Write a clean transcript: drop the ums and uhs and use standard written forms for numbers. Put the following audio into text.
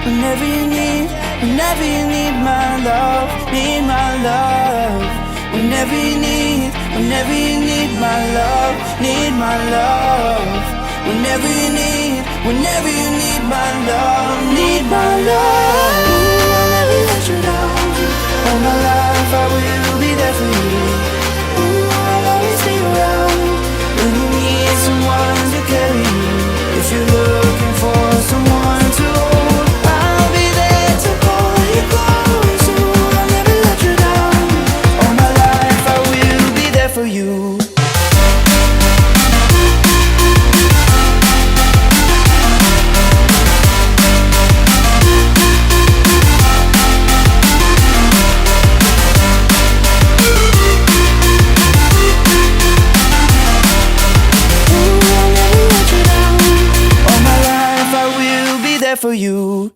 whenever you need my love, need my love. Whenever you need my love, need my love. Whenever you need my love, need my love. Ooh, I'll never let you down. All my life I will be there for you. Ooh, I'll always be around when you need someone to carry you. If you're looking for someone to hold, I'll be there to pull you close. Ooh, I'll never let you down. All my life I will be there for you. For you.